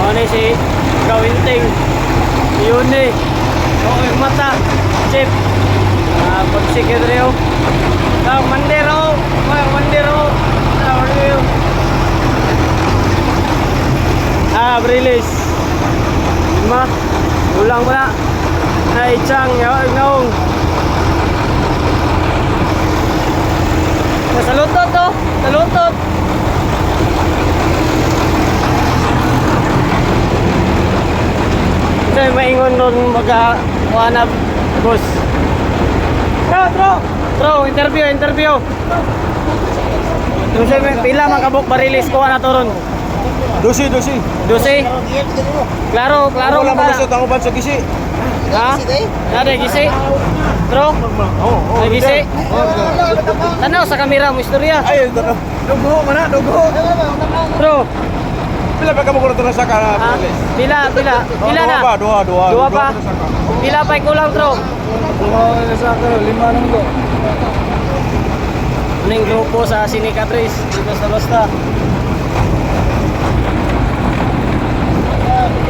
Ano si Gawinting. Yun eh. Okay, mata. Chip. Pagsikid rin. Mandero. Mandero. Brilis. Lima. Ulang mo na. Naitsang. Yawag naong. Salutot to. Salutot. Ito yung maingon nun magkakuhanap. Boss. Bro, interview. Pila makabok barilis ko na to ron. Dosi. Klaro Wala ka. malusot ang uban sa gisi. Ha? Ada gisi. Bro. Ada gisi. Tanaw sa kamera mo istorya. Ay, dugo mana. Bro. Pila pa ka mo kuno sa ka. Ha? Pila na. Dua Pa. Pila pa kulang, bro. Sa ka 5 nang go. Ning grupo sa Sinicatriz dito sa Basta.